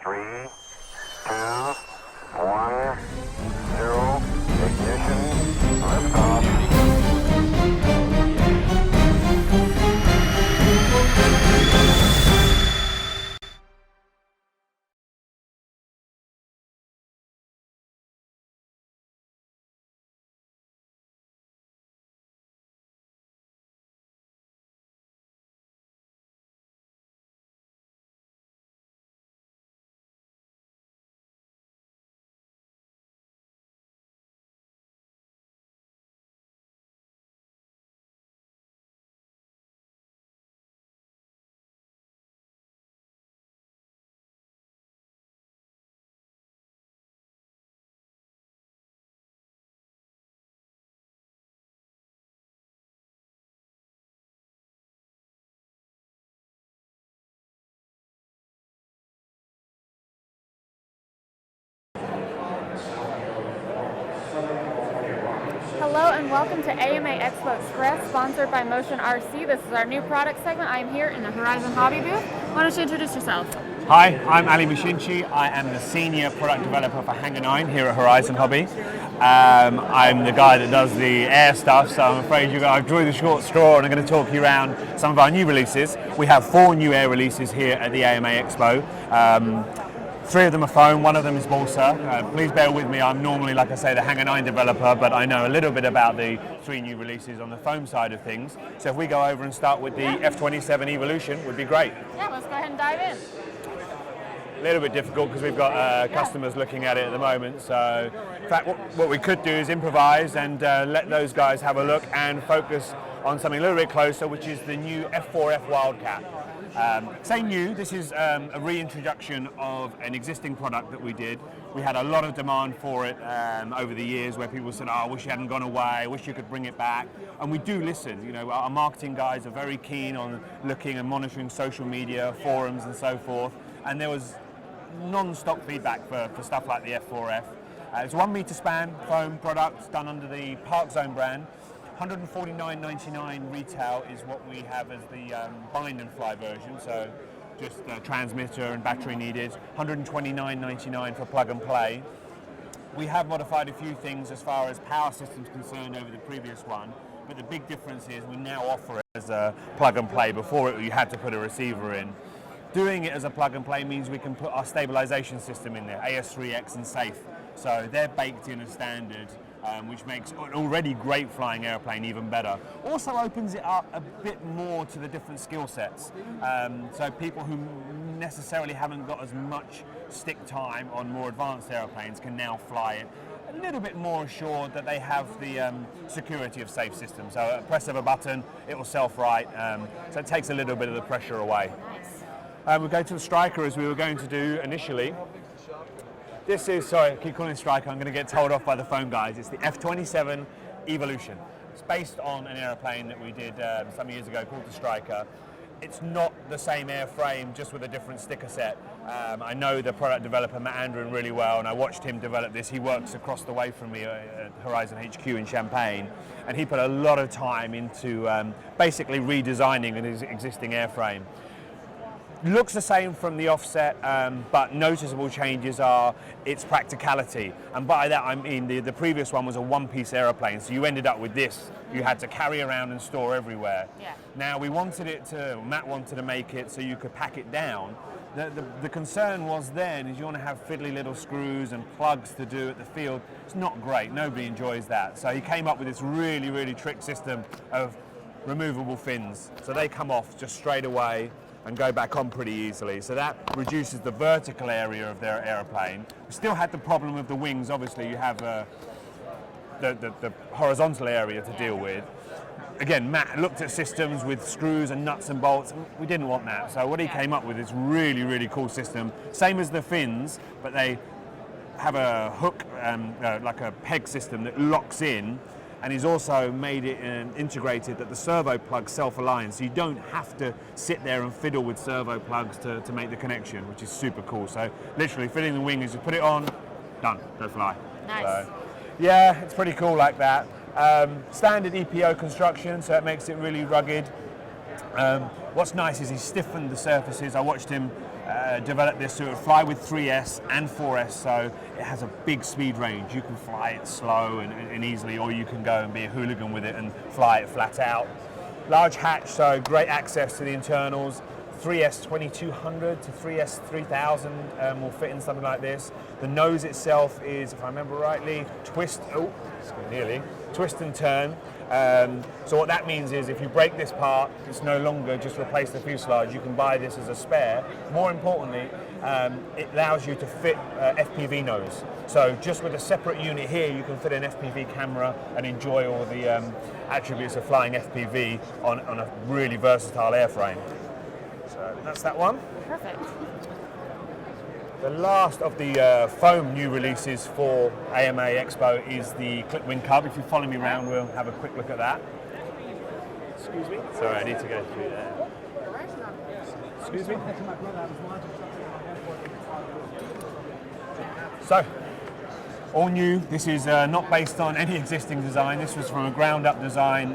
3, 2, 1, 0, ignition, liftoff. Hello and welcome to AMA Expo Express, sponsored by Motion RC. This is our new product segment. I am here in the Horizon Hobby booth. Why don't you introduce yourself? Hi, I'm Ali Mushinchi. I am the Senior Product Developer for Hangar 9 here at Horizon Hobby. I'm the guy that does the air stuff, so I'm afraid I've drew the short straw and I'm going to talk you around some of our new releases. We have 4 new air releases here at the AMA Expo. 3 of them are foam, 1 of them is balsa. Please bear with me, I'm normally, like I say, the Hangar 9 developer, but I know a little bit about the 3 new releases on the foam side of things. So if we go over and start with the F27 Evolution, would be great. Yeah, let's go ahead and dive in. A little bit difficult because we've got customers looking at it at the moment. So in fact, what we could do is improvise and let those guys have a look and focus on something a little bit closer, which is the new F4F Wildcat. Say new, this is a reintroduction of an existing product that we did. We had a lot of demand for it over the years where people said, oh, I wish it hadn't gone away, I wish you could bring it back. And we do listen, you know, our marketing guys are very keen on looking and monitoring social media, forums and so forth. And there was non-stop feedback for stuff like the F4F. It's 1 meter span foam product done under the Park Zone brand. $149.99 retail is what we have as the bind and fly version, so just transmitter and battery needed. $129.99 for plug and play. We have modified a few things as far as power systems concerned over the previous one, but the big difference is we now offer it as a plug and play. Before you had to put a receiver in. Doing it as a plug and play means we can put our stabilization system in there, AS3X and SAFE. So they're baked in as standard, which makes an already great flying airplane even better. Also opens it up a bit more to the different skill sets. So people who necessarily haven't got as much stick time on more advanced airplanes can now fly it a little bit more assured that they have the security of SAFE system. So at a press of a button, it will self-right. So it takes a little bit of the pressure away. We'll go to the Striker as we were going to do initially. This is, sorry, I keep calling it Striker, I'm going to get told off by the phone guys. It's the F27 Evolution. It's based on an aeroplane that we did some years ago called the Striker. It's not the same airframe, just with a different sticker set. I know the product developer Matt Andrew really well, and I watched him develop this. He works across the way from me at Horizon HQ in Champaign, and he put a lot of time into basically redesigning his existing airframe. Looks the same from the offset, but noticeable changes are its practicality. And by that I mean the previous one was a one-piece aeroplane, so you ended up with this. You had to carry around and store everywhere. Yeah. Now we wanted it to, Matt wanted to make it so you could pack it down. The concern was then is you want to have fiddly little screws and plugs to do at the field. It's not great, nobody enjoys that. So he came up with this really, really trick system of removable fins. So they come off just straight away and go back on pretty easily. So that reduces the vertical area of their aeroplane. We still had the problem of the wings. Obviously you have the horizontal area to deal with. Again, Matt looked at systems with screws and nuts and bolts, and we didn't want that. So what he came up with is really, really cool system. Same as the fins, but they have a hook, like a peg system that locks in, and he's also made it integrated that the servo plugs self-align, so you don't have to sit there and fiddle with servo plugs to make the connection, which is super cool. So literally fitting the wing is just put it on, done, go fly. Nice. So, yeah, it's pretty cool like that. Standard EPO construction, so it makes it really rugged. What's nice is he stiffened the surfaces. I watched him developed this so it would fly with 3S and 4S, so it has a big speed range. You can fly it slow and easily, or you can go and be a hooligan with it and fly it flat out. Large hatch, so great access to the internals. 3S 2200 to 3S 3000 will fit in something like this. The nose itself is, if I remember rightly, twist and turn. So what that means is if you break this part, it's no longer just replace the fuselage. You can buy this as a spare. More importantly, it allows you to fit FPV nose. So just with a separate unit here, you can fit an FPV camera and enjoy all the attributes of flying FPV on a really versatile airframe. So that's that one. Perfect. The last of the foam new releases for AMA Expo is the Clip-Wing Cub. If you follow me around, we'll have a quick look at that. Excuse me? Sorry, I need to go through there. Excuse me? So, all new. This is not based on any existing design. This was from a ground-up design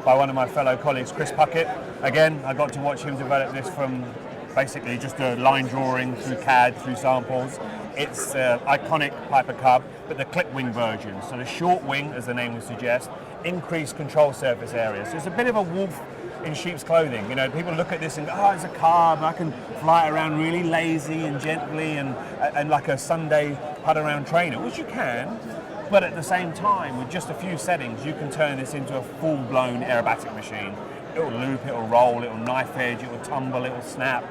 by one of my fellow colleagues, Chris Puckett. Again, I got to watch him develop this from basically just a line drawing through CAD, through samples. It's iconic Piper Cub, but the clip-wing version. So the short wing, as the name would suggest, increased control surface area. So it's a bit of a wolf in sheep's clothing. You know, people look at this and go, oh, it's a Cub, I can fly it around really lazy and gently and like a Sunday putt-around trainer, which you can, but at the same time, with just a few settings, you can turn this into a full-blown aerobatic machine. It'll loop, it'll roll, it'll knife edge, it'll tumble, it'll snap.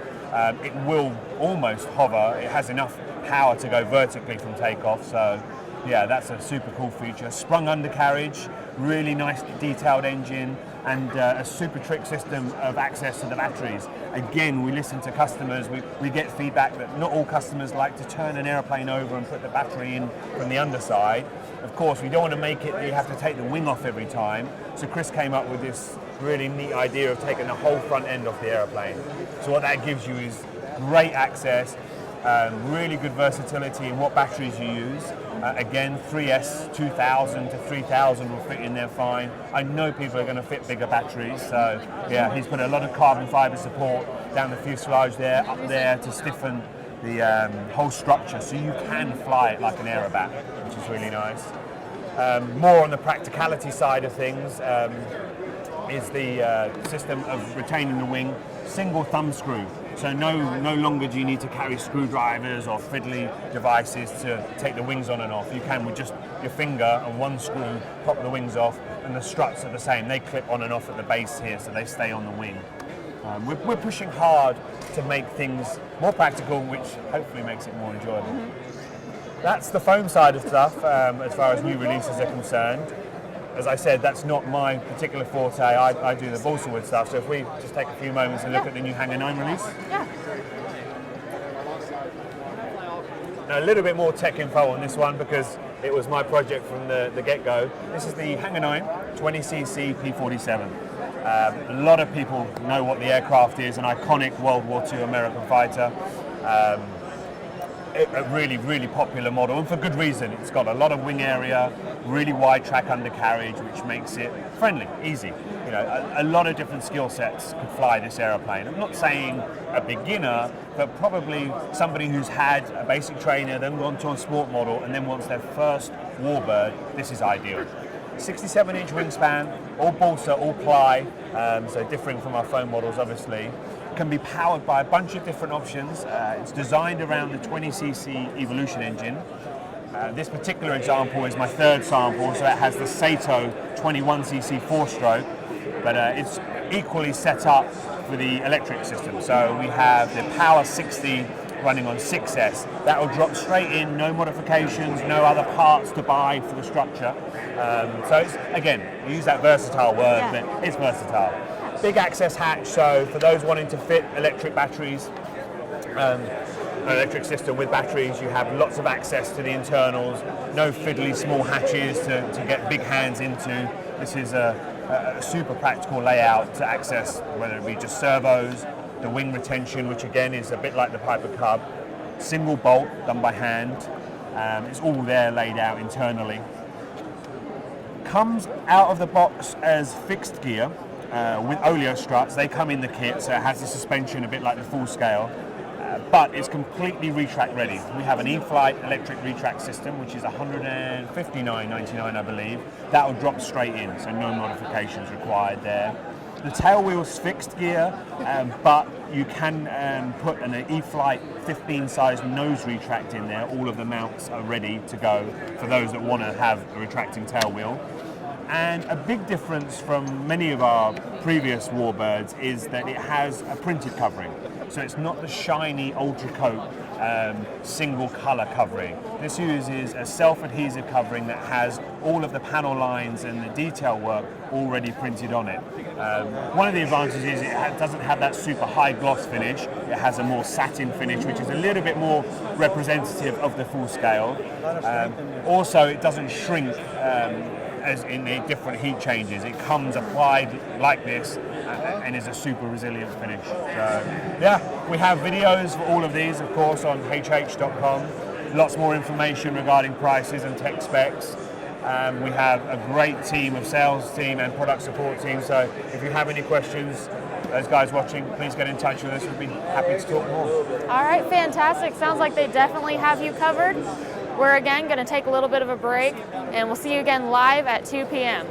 It will almost hover. It has enough power to go vertically from takeoff, so yeah, that's a super cool feature. Sprung undercarriage, really nice detailed engine, and a super trick system of access to the batteries. Again, we listen to customers, we get feedback that not all customers like to turn an airplane over and put the battery in from the underside. Of course, we don't want to make it that you have to take the wing off every time, so Chris came up with this really neat idea of taking the whole front end off the airplane. So what that gives you is great access, really good versatility in what batteries you use. Again, 3S 2000 to 3000 will fit in there fine. I know people are going to fit bigger batteries, so yeah, he's put a lot of carbon fiber support down the fuselage there, up there to stiffen the whole structure, so you can fly it like an aerobat, which is really nice. More on the practicality side of things is the system of retaining the wing, single thumb screw. So no longer do you need to carry screwdrivers or fiddly devices to take the wings on and off. You can, with just your finger and one screw, pop the wings off, and the struts are the same. They clip on and off at the base here, so they stay on the wing. We're pushing hard to make things more practical, which hopefully makes it more enjoyable. Mm-hmm. That's the foam side of stuff as far as new releases are concerned. As I said, that's not my particular forte. I do the balsa wood stuff. So if we just take a few moments and look at the new Hangar 9 release. Yeah. Now, a little bit more tech info on this one because it was my project from the get-go. This is the Hangar 9 20cc P47. A lot of people know what the aircraft is, an iconic World War II American fighter. A really, really popular model, and for good reason. It's got a lot of wing area, really wide track undercarriage, which makes it friendly, easy. You know, a lot of different skill sets could fly this aeroplane. I'm not saying a beginner, but probably somebody who's had a basic trainer, then gone to a sport model, and then wants their first warbird. This is ideal. 67-inch wingspan, all balsa, all ply, so differing from our foam models, obviously. Can be powered by a bunch of different options. It's designed around the 20cc Evolution engine. This particular example is my third sample, so it has the Sato 21cc 4-stroke, but it's equally set up for the electric system. So we have the Power 60 running on 6S. That will drop straight in, no modifications, no other parts to buy for the structure. So it's, again, use that versatile word, but it's versatile. Big access hatch, so for those wanting to fit electric batteries, an electric system with batteries, you have lots of access to the internals, no fiddly small hatches to get big hands into. This is a super practical layout to access, whether it be just servos, the wing retention, which again is a bit like the Piper Cub, single bolt done by hand. It's all there laid out internally. Comes out of the box as fixed gear, with oleo struts. They come in the kit, so it has the suspension a bit like the full scale. but it's completely Retrack ready. We have an E-Flight electric Retrack system, which is $159.99, I believe. That will drop straight in, so no modifications required there. The tail wheel's fixed gear, but you can put an E-Flight 15 size nose retract in there. All of the mounts are ready to go for those that want to have a retracting tail wheel. And a big difference from many of our previous Warbirds is that it has a printed covering. So it's not the shiny Ultra Coat single color covering. This uses a self-adhesive covering that has all of the panel lines and the detail work already printed on it. One of the advantages is it doesn't have that super high gloss finish. It has a more satin finish, which is a little bit more representative of the full scale. Also, it doesn't shrink as in the different heat changes. It comes applied like this and is a super resilient finish. So yeah, we have videos for all of these, of course, on hh.com. Lots more information regarding prices and tech specs. We have a great team of sales team and product support team, so if you have any questions, those guys watching, please get in touch with us. We'd be happy to talk more. All right, fantastic. Sounds like they definitely have you covered. We're again going to take a little bit of a break, and we'll see you again live at 2 p.m.